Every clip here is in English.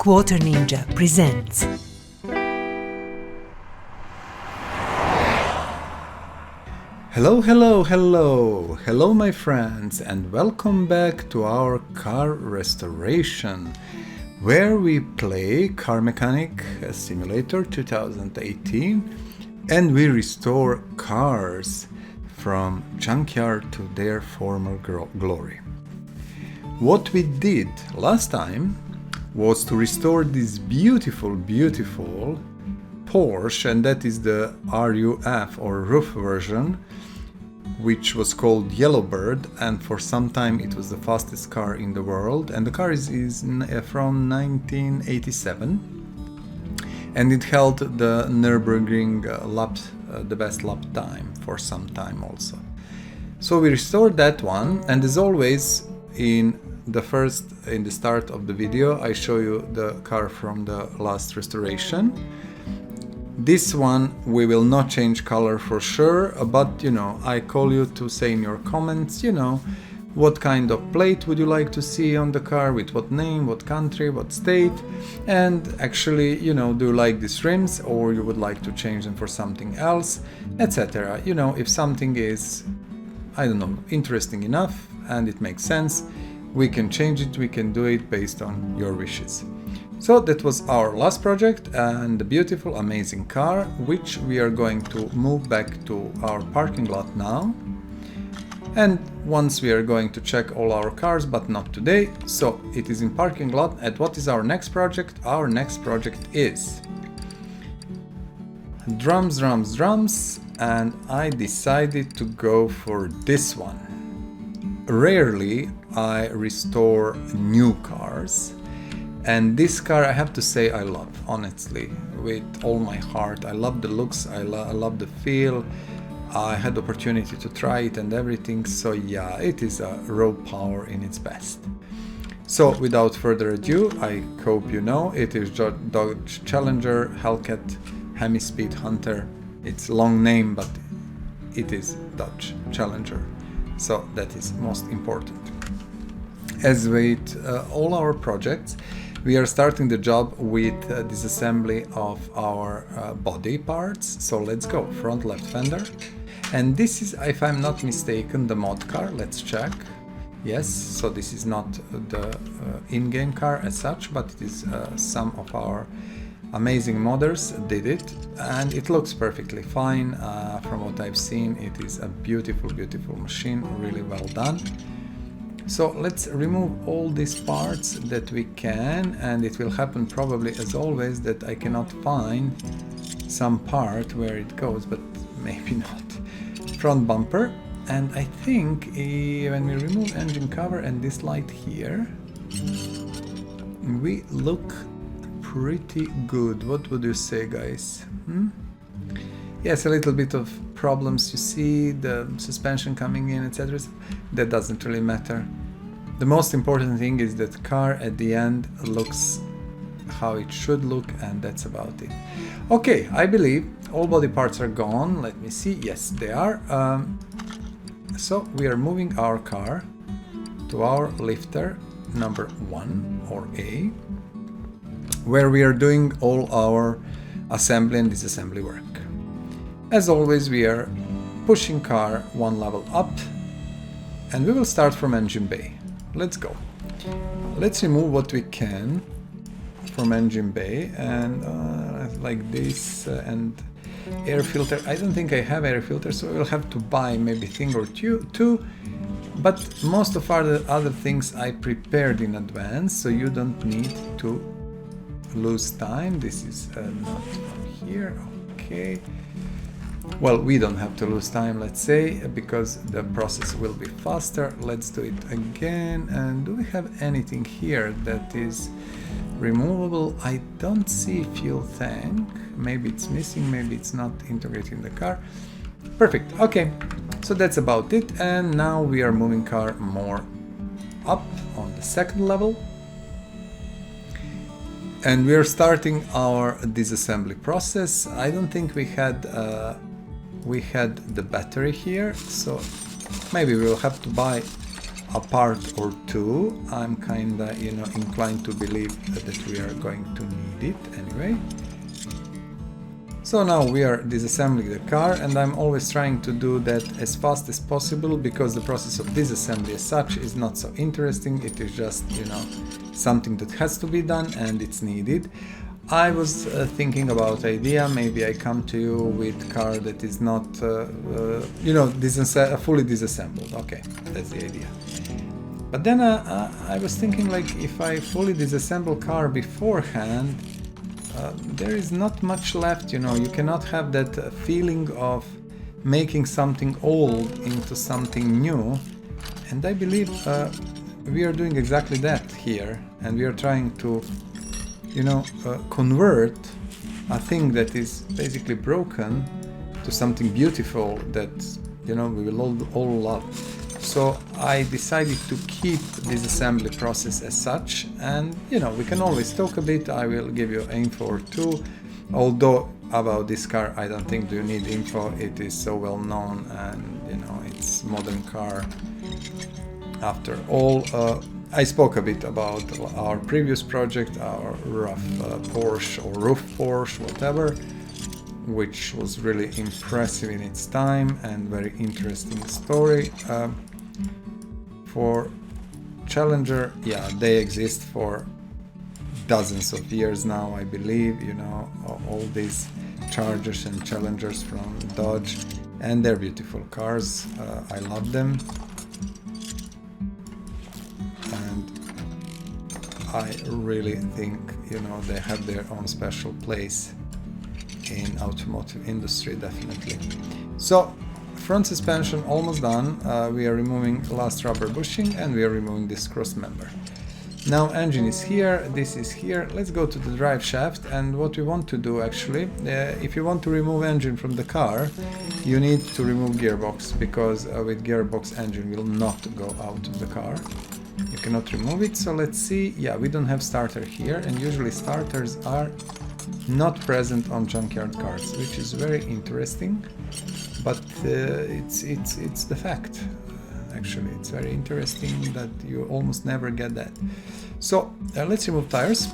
Quarter Ninja presents. Hello my friends, and welcome back to our car restoration, where we play Car Mechanic Simulator 2018 and we restore cars from junkyard to their former glory. What we did last time was to restore this beautiful Porsche, and that is the RUF or roof version, which was called Yellowbird, and for some time it was the fastest car in the world, and the car is from 1987, and it held the Nürburgring the best lap time for some time also. So we restored that one, and as always in the start of the video I show you the car from the last restoration. This one we will not change color for sure, but I call you to say in your comments, what kind of plate would you like to see on the car, with what name, what country, what state, and actually, do you like these rims or you would like to change them for something else, etc. If something is, interesting enough and it makes sense, we can change it, we can do it based on your wishes. So that was our last project and the beautiful, amazing car, which we are going to move back to our parking lot now. And once we are going to check all our cars, but not today, so it is in parking lot. And what is our next project? Our next project is drums, and I decided to go for this one. Rarely I restore new cars, and this car I have to say I love, honestly, with all my heart. I love the looks, I love the feel. I had the opportunity to try it and everything, so yeah, it is a raw power in its best. So without further ado, I hope you know, it is Dodge Challenger Hellcat Hemi-Speed Hunter. It's a long name, but it is Dodge Challenger, so that is most important. As with all our projects, we are starting the job with disassembly of our body parts. So let's go. Front left fender. And this is, if I'm not mistaken, the mod car. Let's check. Yes, so this is not the in-game car as such, but it is some of our amazing modders did it, and it looks perfectly fine. From what I've seen, it is a beautiful machine, really well done. So let's remove all these parts that we can, and it will happen probably as always that I cannot find some part where it goes, but maybe not. Front bumper, and I think when we remove engine cover and this light here, we look pretty good. What would you say, guys? Yes, a little bit of problems, you see the suspension coming in, etc. That doesn't really matter. The most important thing is that car at the end looks how it should look, and that's about it. Okay, I believe all body parts are gone. Let me see. Yes, they are. So we are moving our car to our lifter number 1 or A, where we are doing all our assembly and disassembly work. As always, we are pushing car one level up, and we will start from engine bay. Let's go. Let's remove what we can from engine bay, and like this, and air filter. I don't think I have air filter, so we'll have to buy maybe thing or two. But most of our other things I prepared in advance, so you don't need to lose time. This is not from here. Okay. Well, we don't have to lose time, let's say, because the process will be faster. Let's do it again. And do we have anything here that is removable? I don't see fuel tank. Maybe it's missing, maybe it's not integrated in the car. Perfect. Okay, so that's about it. And now we are moving car more up on the second level. And we are starting our disassembly process. I don't think we had the battery here, so maybe we'll have to buy a part or two. I'm kinda, you know, inclined to believe that we are going to need it anyway. So now we are disassembling the car, and I'm always trying to do that as fast as possible, because the process of disassembly as such is not so interesting. It is just, you know, something that has to be done and it's needed. I was thinking about idea, maybe I come to you with car that is not, you know, fully disassembled. Okay, that's the idea. But then I was thinking, like, if I fully disassemble car beforehand, there is not much left, you know. You cannot have that feeling of making something old into something new. And I believe we are doing exactly that here, and we are trying to, you know, convert a thing that is basically broken to something beautiful that, you know, we will all love. So I decided to keep this assembly process as such, and, you know, we can always talk a bit. I will give you info or two, although about this car I don't think you need info. It is so well known, and, you know, it's modern car after all. I spoke a bit about our previous project, our rough Porsche or roof Porsche, whatever, which was really impressive in its time and very interesting story. For Challenger, yeah, they exist for dozens of years now, I believe, you know, all these Chargers and Challengers from Dodge, and they're beautiful cars. I love them. I really think, you know, they have their own special place in automotive industry, definitely. So front suspension almost done. We are removing last rubber bushing, and we are removing this cross member. Now engine is here, this is here. Let's go to the drive shaft, and what we want to do actually, if you want to remove engine from the car, you need to remove gearbox, because with gearbox engine will not go out of the car. You cannot remove it. So let's see. Yeah, we don't have starter here, and usually starters are not present on junkyard cars, which is very interesting, but it's the fact. Actually, it's very interesting that you almost never get that. So let's remove tires,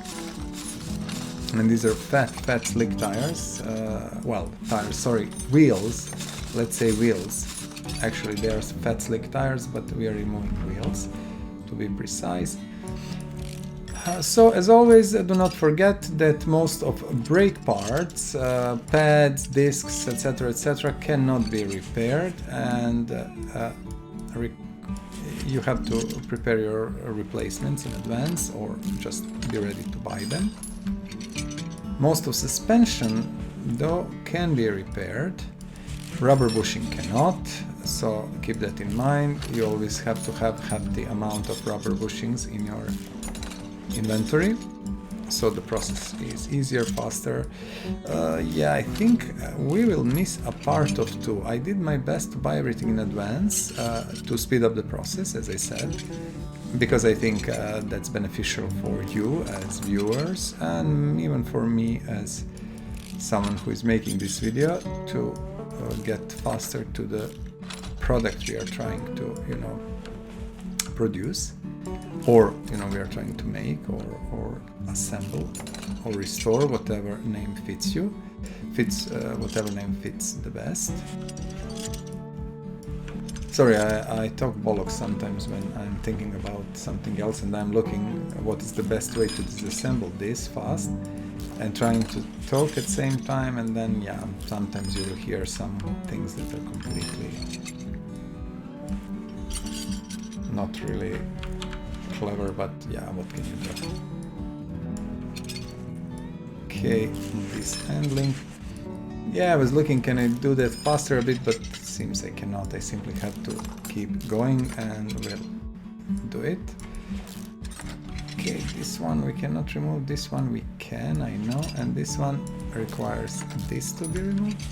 and these are fat slick tires. Well, tires, sorry, wheels. Let's say wheels. Actually, they are fat slick tires, but we are removing wheels, to be precise. So as always, do not forget that most of brake parts, pads, discs, etc., cannot be repaired, and you have to prepare your replacements in advance, or just be ready to buy them. Most of suspension, though, can be repaired. Rubber bushing cannot, so keep that in mind. You always have to have the amount of rubber bushings in your inventory, so the process is easier, faster. Yeah, I think we will miss a part of two. I did my best to buy everything in advance to speed up the process, as I said, because I think that's beneficial for you as viewers, and even for me as someone who is making this video, to get faster to the product we are trying to, you know, produce, or, you know, we are trying to make, or assemble, or restore, whatever name fits you, whatever name fits the best. Sorry, I talk bollocks sometimes when I'm thinking about something else, and I'm looking what is the best way to disassemble this fast, and trying to talk at the same time, and then, yeah, sometimes you will hear some things that are completely not really clever, but yeah, what can you do? Okay, this handling. Yeah, I was looking, can I do that faster a bit, but it seems I cannot. I simply have to keep going, and we'll do it. Okay, this one we cannot remove, this one we can, I know, and this one requires this to be removed.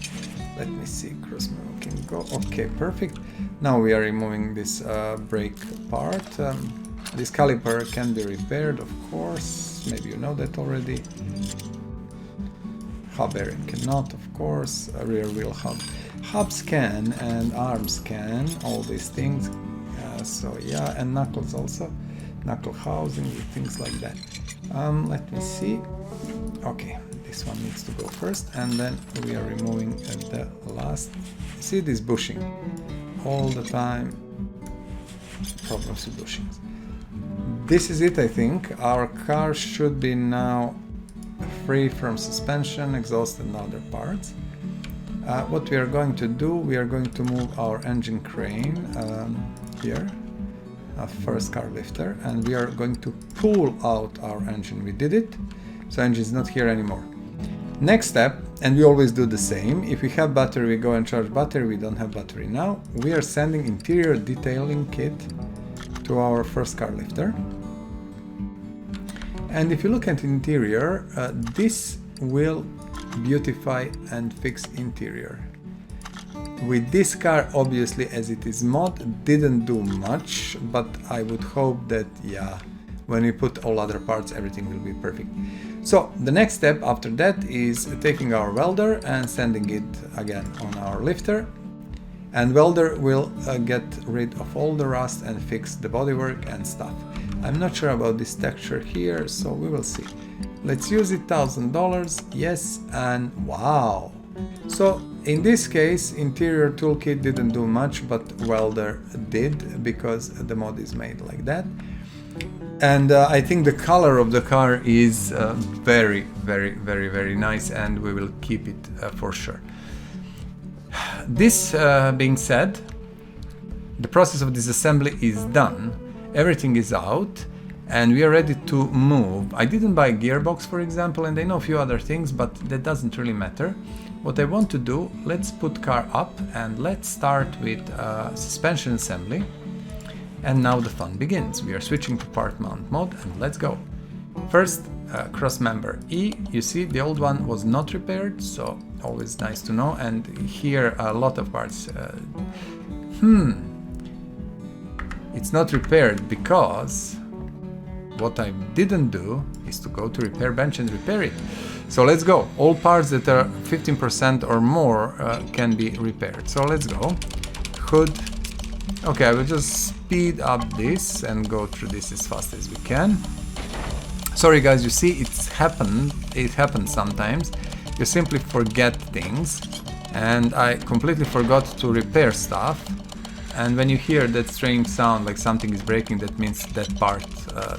Let me see, cross move can go. Okay, perfect. Now we are removing this brake part. This caliper can be repaired, of course, maybe you know that already. Hub bearing cannot, of course. Rear wheel hub. Hubs can, and arms can, all these things. so yeah, and knuckles also, knuckle housing, things like that. Let me see. Okay, this one needs to go first, and then we are removing the last. See this bushing all the time, problems with bushings. This is it, I think. Our car should be now free from suspension, exhaust and other parts. What we are going to do, we are going to move our engine crane here, first car lifter, and we are going to pull out our engine. We did it, so engine is not here anymore. Next step, and we always do the same, if we have battery we go and charge battery, we don't have battery now, we are sending interior detailing kit to our first car lifter. And if you look at interior, this will beautify and fix interior. With this car, obviously, as it is mod, didn't do much, but I would hope that, yeah, when we put all other parts, everything will be perfect. So the next step after that is taking our welder and sending it again on our lifter. And welder will get rid of all the rust and fix the bodywork and stuff. I'm not sure about this texture here, so we will see. Let's use it, $1,000, yes, and wow! So in this case, interior toolkit didn't do much, but welder did, because the mod is made like that. And I think the color of the car is very, very, very, very nice, and we will keep it for sure. This being said, the process of disassembly is done, everything is out, and we are ready to move. I didn't buy a gearbox, for example, and I know a few other things, but that doesn't really matter. What I want to do, let's put car up and let's start with suspension assembly. And now the fun begins. We are switching to part mount mode and let's go. First, cross member E. You see the old one was not repaired, so always nice to know. And here a lot of parts. It's not repaired because what I didn't do is to go to repair bench and repair it. So let's go. All parts that are 15% or more can be repaired. So let's go. Hood. Okay, I will just speed up this and go through this as fast as we can. Sorry guys, you see it happens sometimes. You simply forget things, and I completely forgot to repair stuff. And when you hear that strange sound like something is breaking, that means that part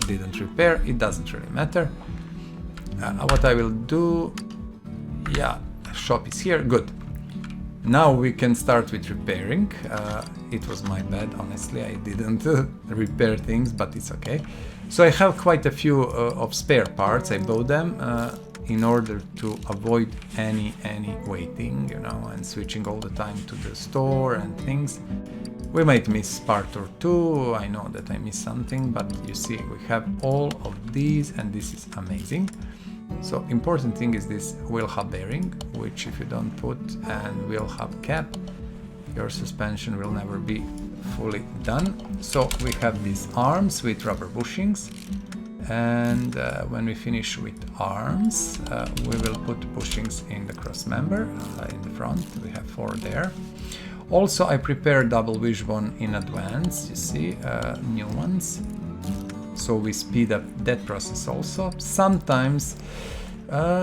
didn't repair. It doesn't really matter. What I will do, yeah, shop is here, good. Now we can start with repairing. It was my bad, honestly, I didn't repair things, but it's okay. So I have quite a few of spare parts. I bought them in order to avoid any waiting, you know, and switching all the time to the store and things. We might miss part or two, I know that I missed something, but you see we have all of these and this is amazing. So important thing is this wheel hub bearing, which if you don't put and wheel hub cap, your suspension will never be fully done. So we have these arms with rubber bushings, and when we finish with arms, we will put bushings in the cross member in the front. We have 4 there. Also, I prepared double wishbone in advance, you see, new ones. So we speed up that process also. Sometimes,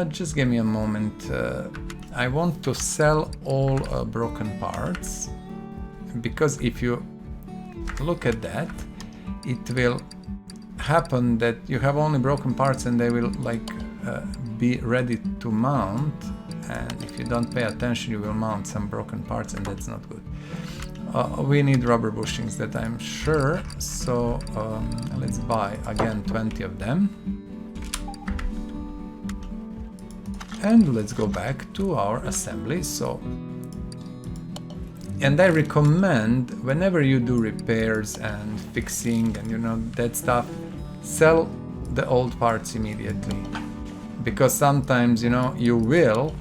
just give me a moment, I want to sell all broken parts, because if you look at that, it will happen that you have only broken parts and they will like be ready to mount, and if you don't pay attention you will mount some broken parts, and that's not good. We need rubber bushings, that I'm sure, so let's buy again 20 of them. And let's go back to our assembly. So, and I recommend whenever you do repairs and fixing and you know that stuff, sell the old parts immediately, because sometimes you know you will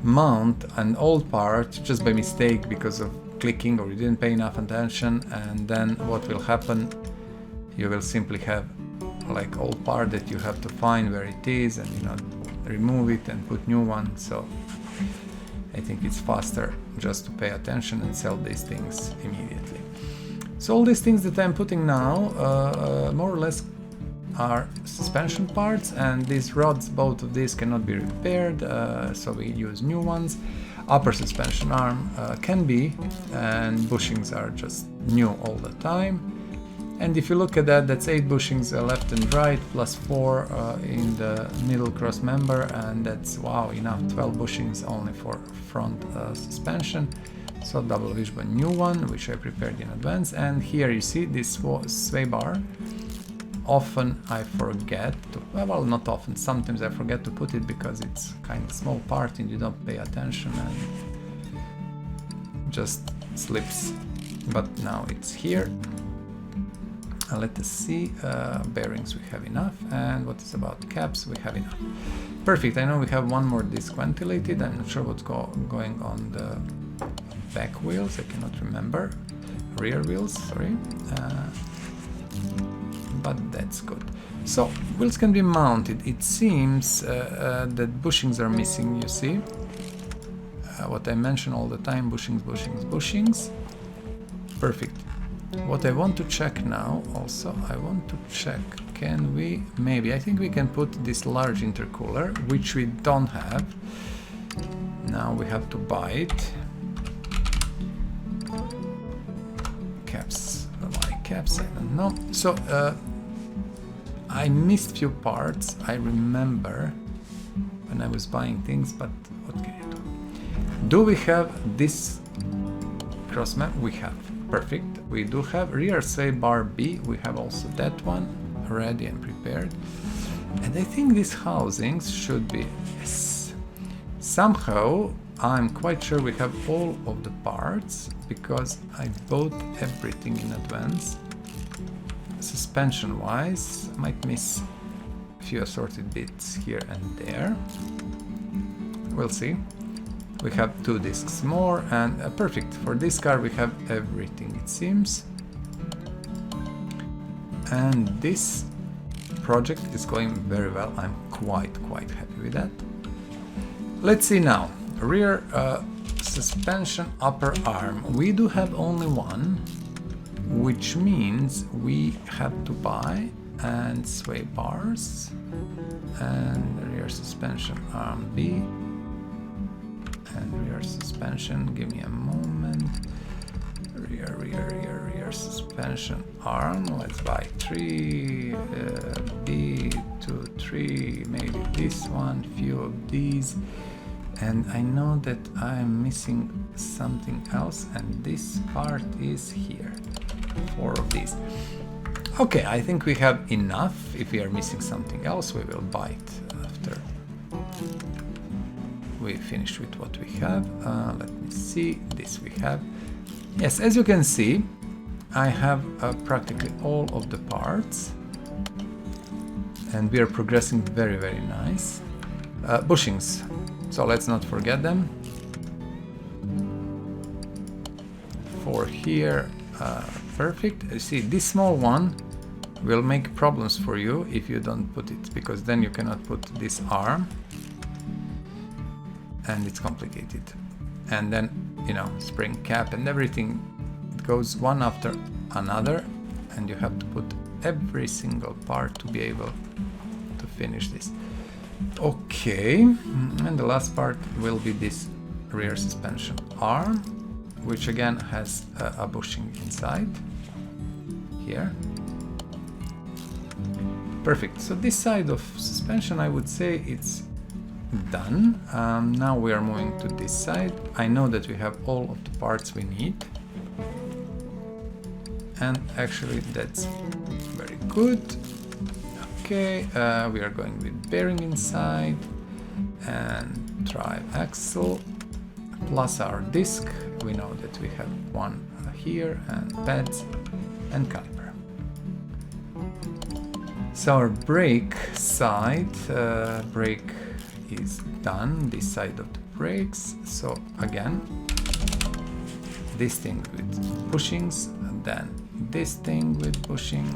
mount an old part just by mistake because of clicking, or you didn't pay enough attention, and then what will happen, you will simply have like old part that you have to find where it is and you know remove it and put new one. So I think it's faster just to pay attention and sell these things immediately. So all these things that I'm putting now more or less are suspension parts, and these rods, both of these cannot be repaired, so we use new ones. Upper suspension arm can be, and bushings are just new all the time. And if you look at that, that's 8 bushings left and right, plus 4 in the middle cross member, and that's, wow, enough, 12 bushings only for front suspension. So double wishbone new one, which I prepared in advance. And here you see this sway bar. Often I forget to, well, not often, sometimes I forget to put it because it's kind of small part and you don't pay attention and just slips. But now it's here. Let us see, bearings we have enough, and what is about caps we have enough. Perfect, I know we have one more disc ventilated. I'm not sure what's going on the back wheels, I cannot remember. Rear wheels, sorry. But that's good. So, wheels can be mounted. It seems that bushings are missing, you see. What I mention all the time, bushings, bushings, bushings. Perfect. What I want to check now, also, I want to check, can we, maybe, I think we can put this large intercooler, which we don't have. Now we have to buy it. Caps, why caps, I don't know. So, I missed few parts, I remember, when I was buying things, but what can you do? Do we have this cross map? We have. Perfect. We do have rear sway bar B. We have also that one ready and prepared. And I think these housings should be, yes. Somehow, I'm quite sure we have all of the parts because I bought everything in advance. Suspension wise, I might miss a few assorted bits here and there. We'll see. We have 2 discs more, and perfect. For this car we have everything, it seems. And this project is going very well. I'm quite happy with that. Let's see now. Rear suspension upper arm. We do have only one, which means we have to buy and sway bars and rear suspension arm B. And rear suspension, give me a moment. Rear suspension arm. Let's buy 3, B, 2, 3, maybe this one, few of these. And I know that I'm missing something else, and this part is here. 4 of these. Okay, I think we have enough. If we are missing something else, we will buy it after we finish with what we have. Let me see, this we have. Yes, as you can see, I have practically all of the parts, and we are progressing very nice. Bushings, so let's not forget them. 4 here, perfect. You see, this small one will make problems for you if you don't put it, because then you cannot put this arm. And it's complicated. And then, you know, spring cap and everything, it goes one after another, and you have to put every single part to be able to finish this. Okay, and the last part will be this rear suspension arm, which again has a bushing inside here. Perfect. So this side of suspension, I would say it's done. Now we are moving to this side. I know that we have all of the parts we need, and actually that's very good. Okay, we are going with bearing inside and drive axle plus our disc. We know that we have one here, and pads and caliper. So our brake side, brake is done, this side of the brakes. So again, this thing with bushings, and then this thing with bushing.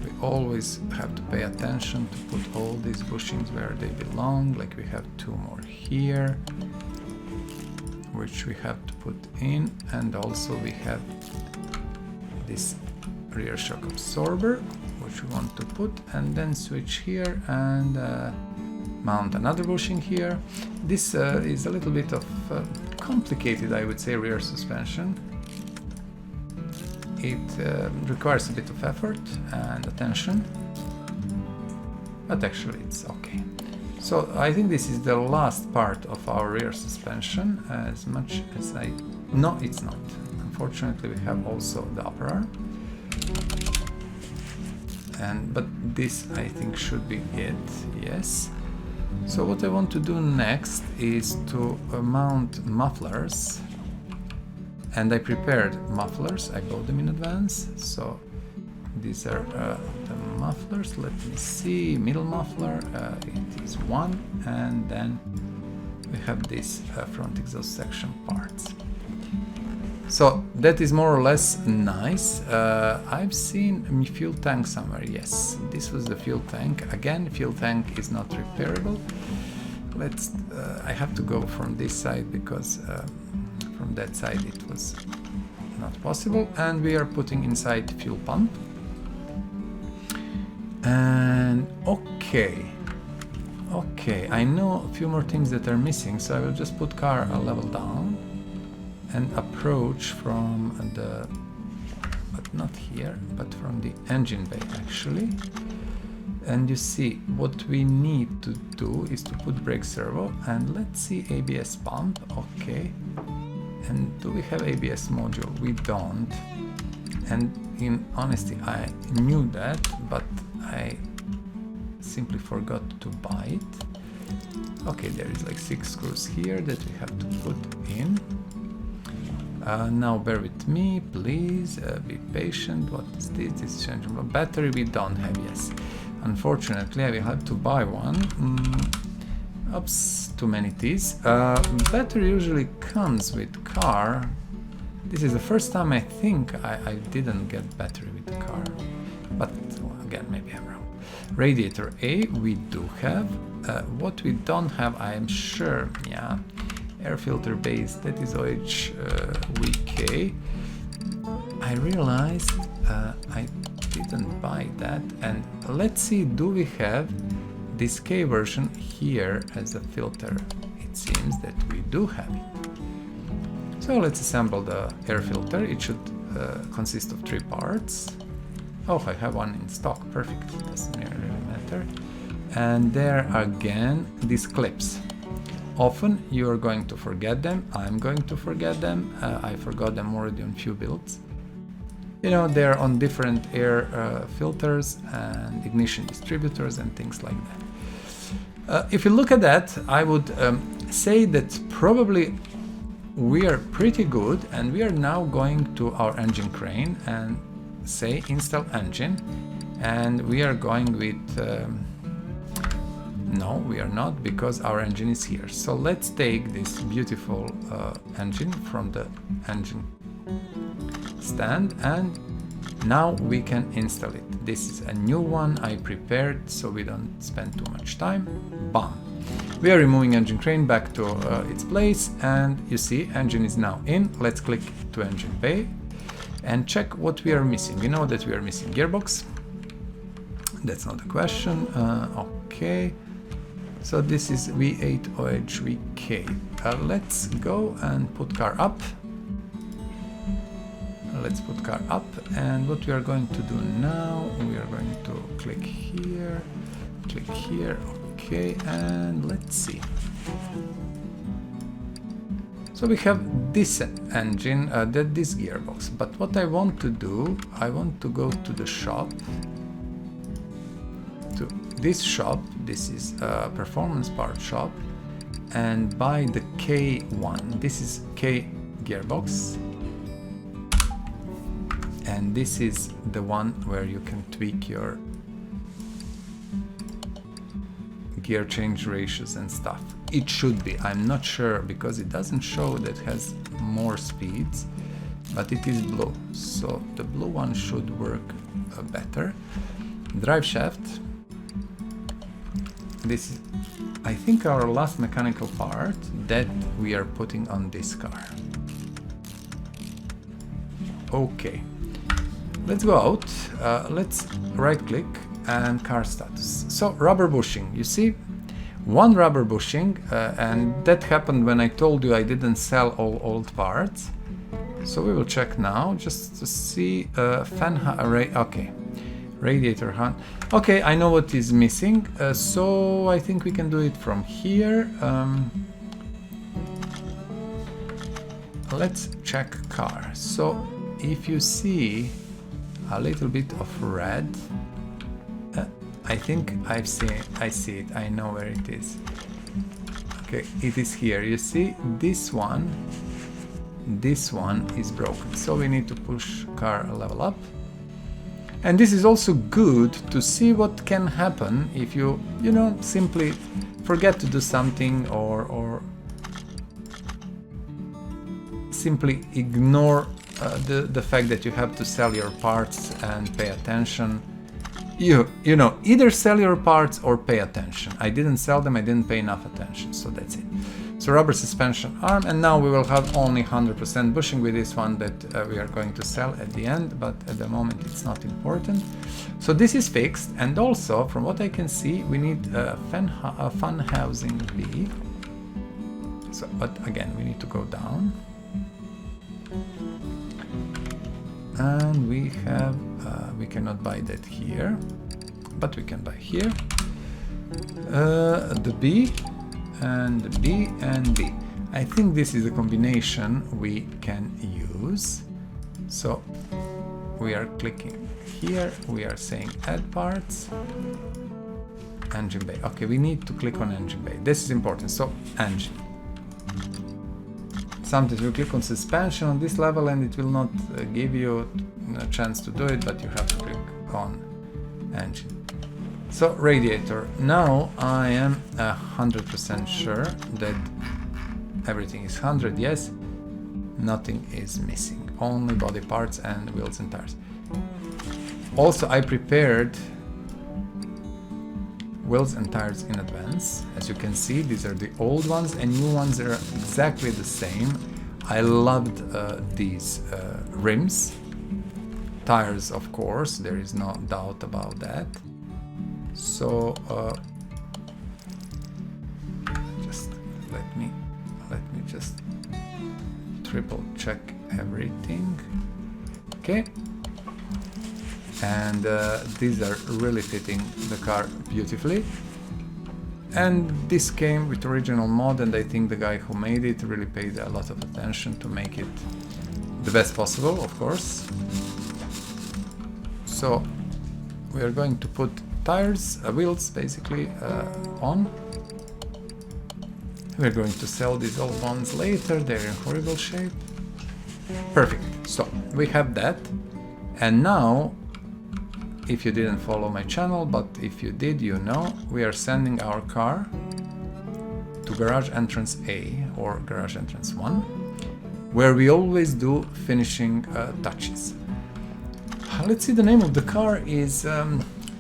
We always have to pay attention to put all these bushings where they belong, like we have 2 more here. which we have to put in, and also we have this rear shock absorber, which we want to put, and then switch here and mount another bushing here. This is a little bit of complicated, I would say, rear suspension. It requires a bit of effort and attention, but actually it's okay. So I think this is the last part of our rear suspension, as much as I... No, it's not. Unfortunately, we have also the upper arm. But this, I think, should be it, yes. So what I want to do next is to mount mufflers. And I prepared mufflers, I bought them in advance. So these are the mufflers. Let me see, middle muffler, it is one, and then we have this front exhaust section parts. So that is more or less nice. I've seen a fuel tank somewhere. Yes, this was the fuel tank. Again, fuel tank is not repairable. Let's. I have to go from this side because from that side it was not possible. And we are putting inside fuel pump. And okay, I know a few more things that are missing, so I will just put car a level down and approach from the, but not here, but from the engine bay actually. And you see, what we need to do is to put brake servo, and let's see ABS pump, okay. And do we have ABS module? We don't. And in honesty, I knew that, but I simply forgot to buy it. Okay, there is like 6 screws here that we have to put in. Now bear with me, please, be patient. What is this? This is changeable battery. We don't have, yes. Unfortunately, I will have to buy one. Oops, too many T's. Battery usually comes with car. This is the first time I think I didn't get battery with the car. But well, again, maybe I'm wrong. Radiator A, we do have. What we don't have, I am sure, yeah. Air filter base, that is OHVK. I realized I didn't buy that, and let's see, do we have this K version here as a filter? It seems that we do have it. So let's assemble the air filter. It should consist of 3 parts. Oh, I have one in stock, perfect, doesn't really matter. And there again, these clips. Often you are going to forget them. I'm going to forget them. I forgot them already on few builds. You know, they're on different air filters and ignition distributors and things like that. If you look at that, I would say that probably we are pretty good, and we are now going to our engine crane and say install engine, and we are going with no, we are not, because our engine is here. So let's take this beautiful engine from the engine stand, and now we can install it. This is a new one I prepared, so we don't spend too much time. Bam! We are removing engine crane back to its place, and you see engine is now in. Let's click to engine bay and check what we are missing. We know that we are missing gearbox. That's not a question. Okay. So this is V8 OHVK. Let's go and put car up. Let's put car up, and what we are going to do now, we are going to click here, okay, and let's see. So we have this engine, this gearbox, but what I want to do, I want to go to the shop, to this shop. This is a performance part shop, and buy the K1. This is K gearbox, and this is the one where you can tweak your gear change ratios and stuff. It should be, I'm not sure, because it doesn't show that it has more speeds, but it is blue, so the blue one should work better. Drive shaft. This is I think our last mechanical part that we are putting on this car. Okay, let's go out. Let's right click and car status. So rubber bushing, you see, one rubber bushing, and that happened when I told you I didn't sell all old parts. So we will check now just to see fan array. Okay, radiator hunt. Okay, I know what is missing. So I think we can do it from here. Let's check car. So if you see a little bit of red, I think I see it. I know where it is. Okay, it is here. You see this one is broken, so we need to push car a level up. And this is also good to see what can happen if you know, simply forget to do something or simply ignore the fact that you have to sell your parts and pay attention. You know, either sell your parts or pay attention. I didn't sell them, I didn't pay enough attention, so that's it. So rubber suspension arm, and now we will have only 100% bushing with this one that we are going to sell at the end, but at the moment it's not important. So this is fixed, and also from what I can see we need a fan housing B. So, but again we need to go down. And we have, we cannot buy that here, but we can buy here. The B and the B and B. I think this is a combination we can use. So we are clicking here, we are saying add parts, engine bay. Okay, we need to click on engine bay. This is important. So engine. Sometimes you click on suspension on this level and it will not give you a chance to do it, but you have to click on engine. So radiator. Now I am 100% sure that everything is 100. Yes, nothing is missing. Only body parts and wheels and tires. Also, I prepared wheels and tires in advance. As you can see, these are the old ones and new ones are exactly the same. I loved these rims. Tires, of course, there is no doubt about that. So just let me just triple check everything. Okay. And these are really fitting the car beautifully. And this came with original mod, and I think the guy who made it really paid a lot of attention to make it the best possible, of course. So we are going to put tires, wheels basically on. We're going to sell these old ones later, they're in horrible shape. Perfect, so we have that. And now, if you didn't follow my channel, but if you did, you know, we are sending our car to garage entrance A or garage entrance 1, where we always do finishing touches. Let's see, the name of the car is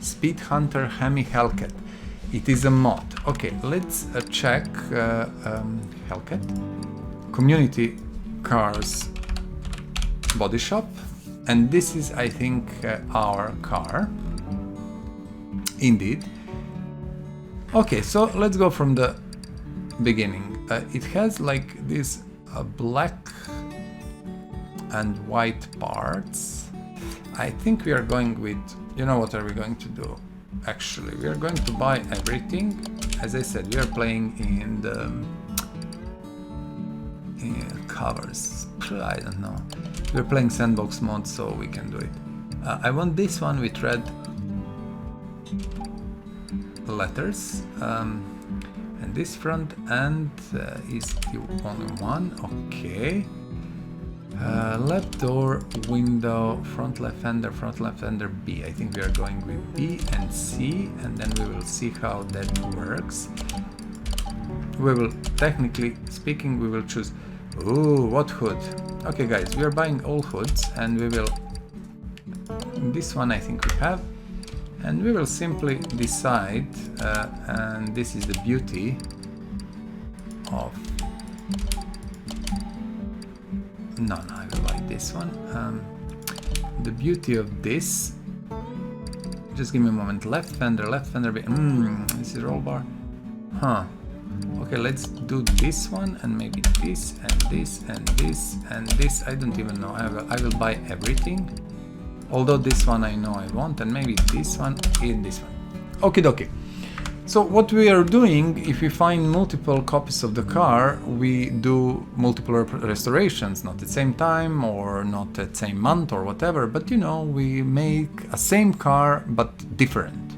Speed Hunter Hellcat. It is a mod. Okay, let's check Hellcat. Community Cars Body Shop. And this is, I think, our car. Indeed. Okay, so let's go from the beginning. It has like these black and white parts. I think we are going with, you know what are we going to do? Actually, we are going to buy everything. As I said, we are playing in the covers. I don't know. We're playing sandbox mode, so we can do it. I want this one with red letters. And this front end is the only one. Okay. Left door, window, front left fender B. I think we are going with B and C, and then we will see how that works. We will, technically speaking, we will choose. Ooh, what hood? Okay, guys, we are buying all hoods, and we will. This one I think we have, And we will simply decide, and this is the beauty of... No, I will like this one. The beauty of this... Just give me a moment. Left fender, this is roll bar. Huh. Okay, let's do this one, and maybe this, and this, and this, and this. I don't even know. I will buy everything. Although this one I know I want, and maybe this one and this one. Okie dokie. So what we are doing, if we find multiple copies of the car, we do multiple restorations, not at the same time or not at the same month or whatever, but you know, we make a same car but different.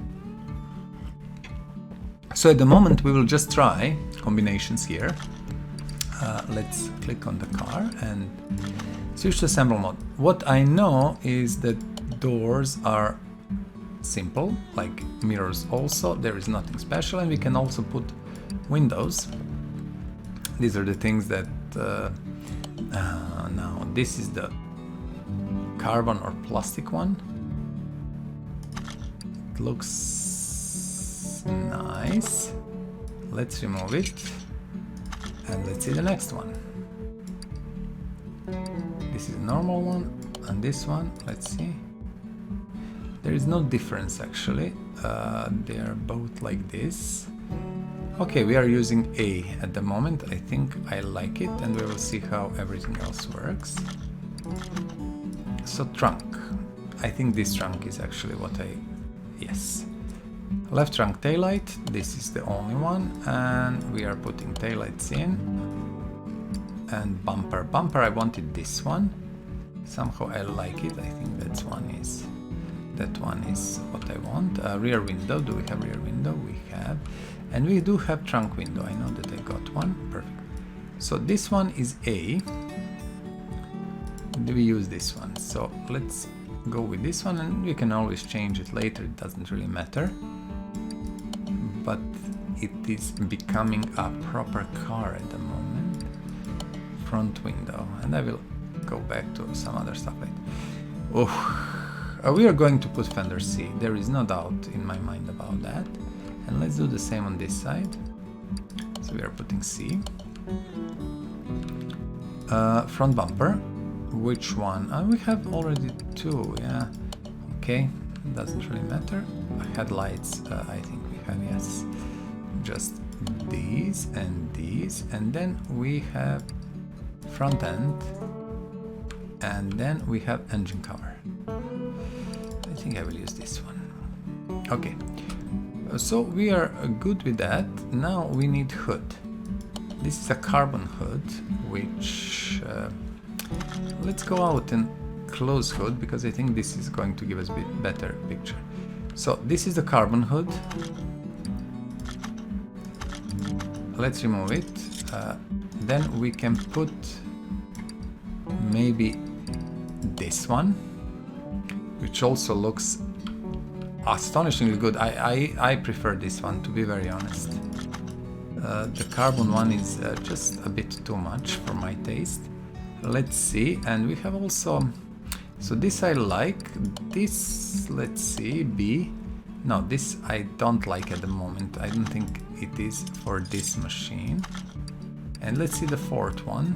So at the moment we will just try combinations here. Let's click on the car and switch to assemble mode. What I know is that doors are simple, like mirrors also, there is nothing special, and we can also put windows. These are the things that now this is the carbon or plastic one. It looks nice. Let's remove it and let's see the next one. This is a normal one, and this one, let's see. There is no difference actually, they are both like this. Okay, we are using A at the moment. I think I like it, and we will see how everything else works. So trunk, I think this trunk is actually what yes. Left trunk taillight, this is the only one, and we are putting taillights in. And bumper, I wanted this one. Somehow I like it, I think that one is what I want. Rear window, do we have rear window? We have. And we do have trunk window, I know that I got one, perfect. So this one is A. Do we use this one? So let's go with this one, and we can always change it later, it doesn't really matter. But it is becoming a proper car at the moment. Front window, and I will go back to some other stuff later. Oh. We are going to put fender C, there is no doubt in my mind about that. And let's do the same on this side. So we are putting C. Front bumper, which one? We have already two, yeah. Okay, doesn't really matter. Headlights, I think we have, yes. Just these, and then we have front end, and then we have engine cover. I think I will use this one. Okay, so we are good with that. Now we need hood. This is a carbon hood, which let's go out and close hood, because I think this is going to give us a bit better picture. So this is the carbon hood. Let's remove it. Then we can put maybe this one, which also looks astonishingly good. I prefer this one, to be very honest. The carbon one is just a bit too much for my taste. Let's see, and we have also, so this I like, this, let's see, B. No, this I don't like at the moment. I don't think it is for this machine. And let's see the fourth one.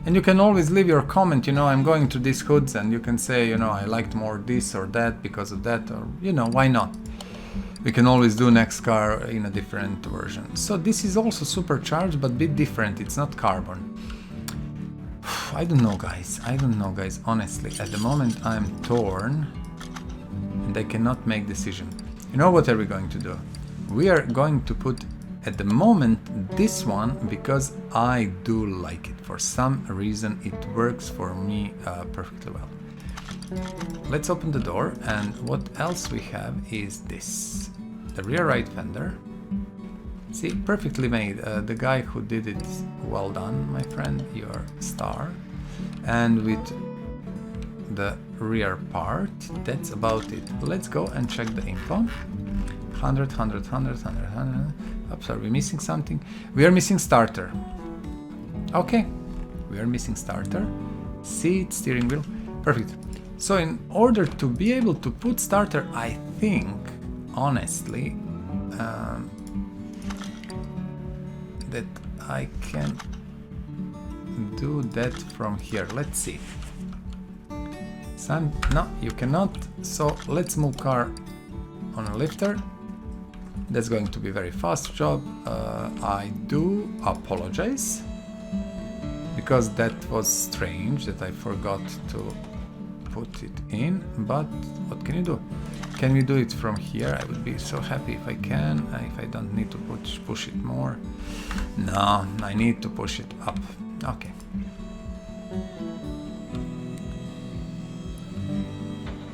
And you can always leave your comment, you know, I'm going to these hoods, and you can say, you know, I liked more this or that because of that, or, you know, why not? We can always do next car in a different version. So this is also supercharged, but a bit different, it's not carbon. I don't know guys, honestly. At the moment I'm torn, and I cannot make decision. You know what are we going to do? We are going to put at the moment this one, because I do like it. For some reason it works for me perfectly well. Let's open the door, and what else we have is this. The rear right fender. See, perfectly made. The guy who did it, well done, my friend, you're a star. And with the rear part, that's about it. Let's go and check the info. 100, 100, 100, 100, 100. Oops, are we missing something? We are missing starter. Okay, we are missing starter. Seat, steering wheel, perfect. So in order to be able to put starter, I think honestly that I can do that from here. Let's see. No, you cannot. So let's move car on a lifter. That's going to be a very fast job. I do apologize because that was strange that I forgot to put it in, but what can you do? Can we do it from here? I would be so happy if I can, if I don't need to push it more. No, I need to push it up. Okay.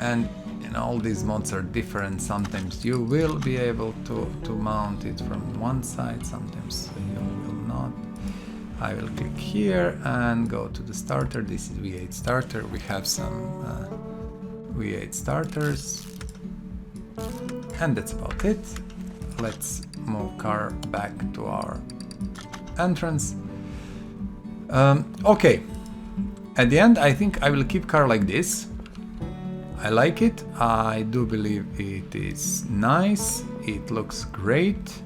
And you know, all these mods are different. Sometimes you will be able to mount it from one side, sometimes you will not. I will click here and go to the starter. This is V8 starter. We have some V8 starters, and that's about it. Let's move car back to our entrance. Okay, at the end I think I will keep car like this. I like it. I do believe it is nice. It looks great.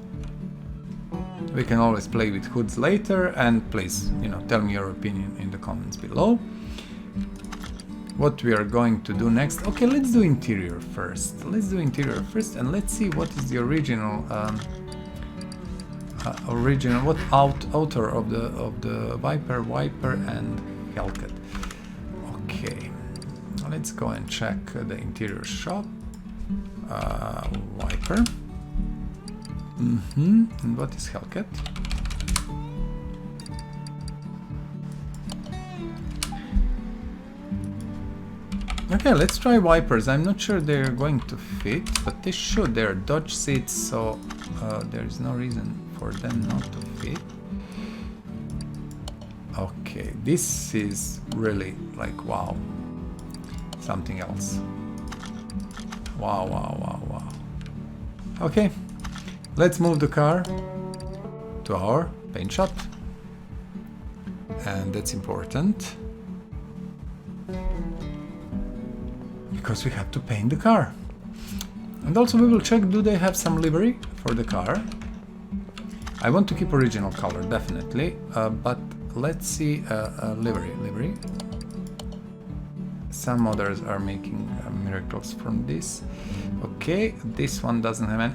We can always play with hoods later, and please, you know, tell me your opinion in the comments below. What we are going to do next? Okay, let's do interior first. Let's do interior first, and let's see what is the original what outer of the Viper, and Hellcat. Okay, let's go and check the interior shop. Viper. And what is Hellcat? Okay, let's try Vipers. I'm not sure they're going to fit, but they should. They're Dodge seats, so there is no reason for them not to fit. Okay, this is really like wow. Something else. Wow, wow, wow, wow. Okay. Let's move the car to our paint shop, and that's important because we have to paint the car. And also we will check, do they have some livery for the car? I want to keep original color, definitely, but let's see livery. Some others are making miracles from this. Okay, this one doesn't have any.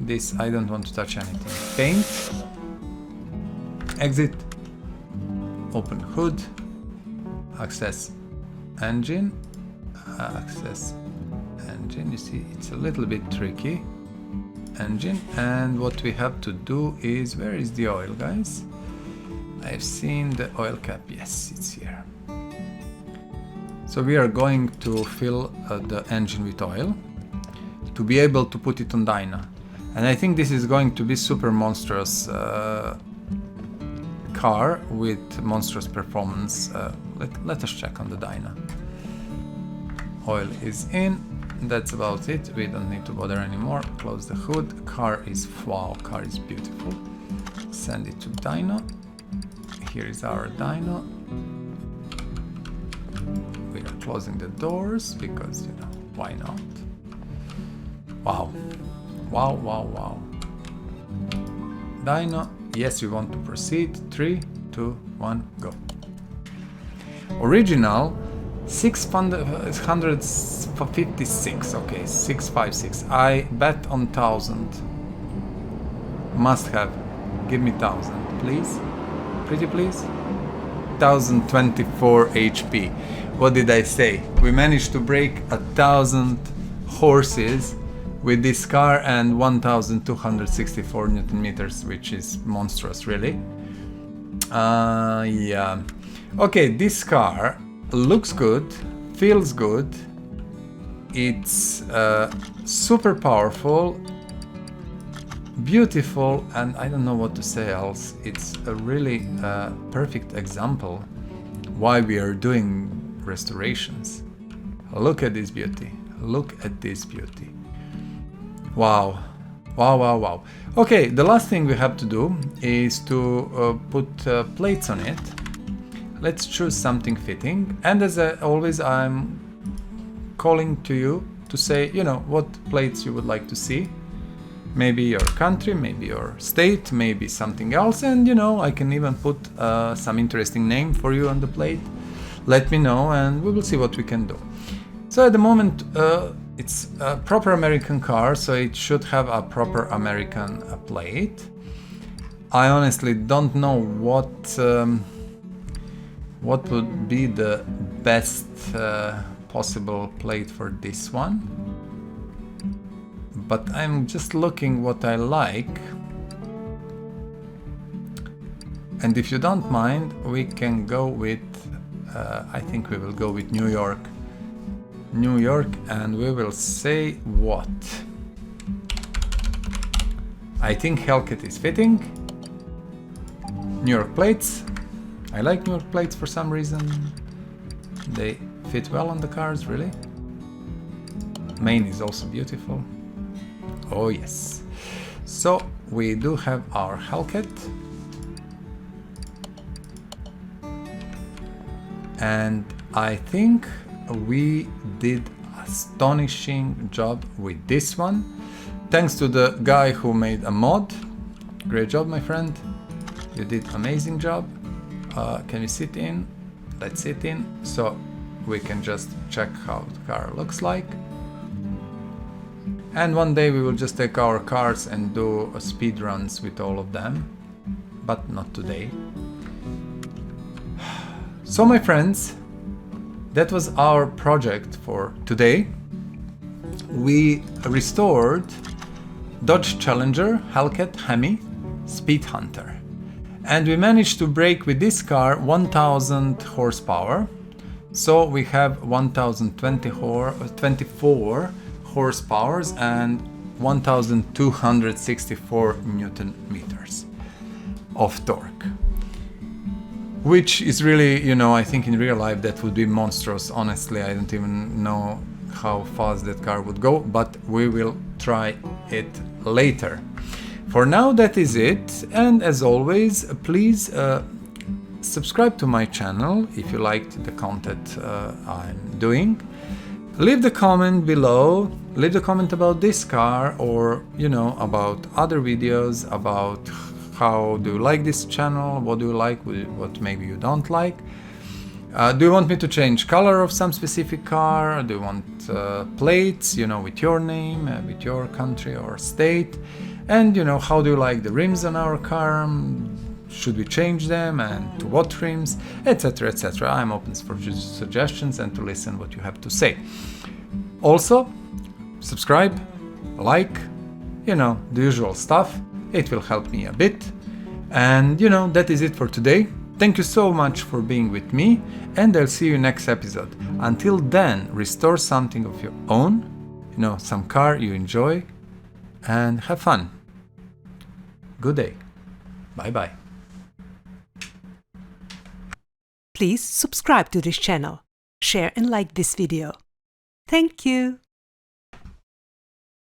This, I don't want to touch anything. Paint, exit, open hood, access engine, you see it's a little bit tricky, engine, and what we have to do is, where is the oil, guys? I've seen the oil cap, yes, it's here. So we are going to fill the engine with oil to be able to put it on dyno. And I think this is going to be super monstrous car with monstrous performance. Let us check on the dyno. Oil is in. That's about it. We don't need to bother anymore. Close the hood. Car is wow. Car is beautiful. Send it to dyno. Here is our dyno. We are closing the doors because, you know, why not? Wow. Wow, wow, wow. Dyno, yes, we want to proceed. 3, 2, 1, go. Original 656, okay, 656. I bet on 1000. Must have. Give me 1000, please. Pretty please. 1024 HP. What did I say? We managed to break 1000 horses with this car and 1264 Newton meters, which is monstrous, really. Yeah. Okay, this car looks good, feels good. It's super powerful, beautiful, and I don't know what to say else. It's a really perfect example why we are doing restorations. Look at this beauty. Look at this beauty. Wow. Wow, wow, wow. Okay, the last thing we have to do is to put plates on it. Let's choose something fitting. And as always, I'm calling to you to to say, you know, what plates you would like to see. Maybe your country, maybe your state, maybe something else, and you know, I can even put some interesting name for you on the plate. Let me know and we will see what we can do. So at the moment it's a proper American car, so it should have a proper American plate. I honestly don't know what would be the best possible plate for this one, but I'm just looking what I like, and if you don't mind, we can go with I think we will go with New York, and we will say what? I think Hellcat is fitting. New York plates. I like New York plates for some reason. They fit well on the cars, really. Maine is also beautiful. Oh yes. So we do have our Hellcat. And I think we did astonishing job with this one. Thanks to the guy who made a mod. Great job, my friend. You did amazing job. Can we sit in? Let's sit in so we can just check how the car looks like. And one day we will just take our cars and do speed runs with all of them, but not today. So my friends, that was our project for today. We restored Dodge Challenger Hellcat Hemi Speed Hunter. And we managed to break with this car 1000 horsepower. So we have 1024 horsepower and 1264 Newton meters of torque. Which is really, you know, I think in real life that would be monstrous. Honestly, I don't even know how fast that car would go, but we will try it later. For now, that is it. And as always, please subscribe to my channel if you liked the content I'm doing. Leave the comment below. Leave the comment about this car, or, you know, about other videos, about how do you like this channel, what do you like, what maybe you don't like. Do you want me to change color of some specific car? Do you want plates, you know, with your name, with your country or state? And, you know, how do you like the rims on our car? Should we change them, and to what rims, etc, etc. I'm open for suggestions and to listen what you have to say. Also, subscribe, like, you know, the usual stuff. It will help me a bit. And, you know, that is it for today. Thank you so much for being with me, and I'll see you next episode. Until then, restore something of your own, you know, some car you enjoy, and have fun. Good day. Bye bye. Please subscribe to this channel, share and like this video. Thank you.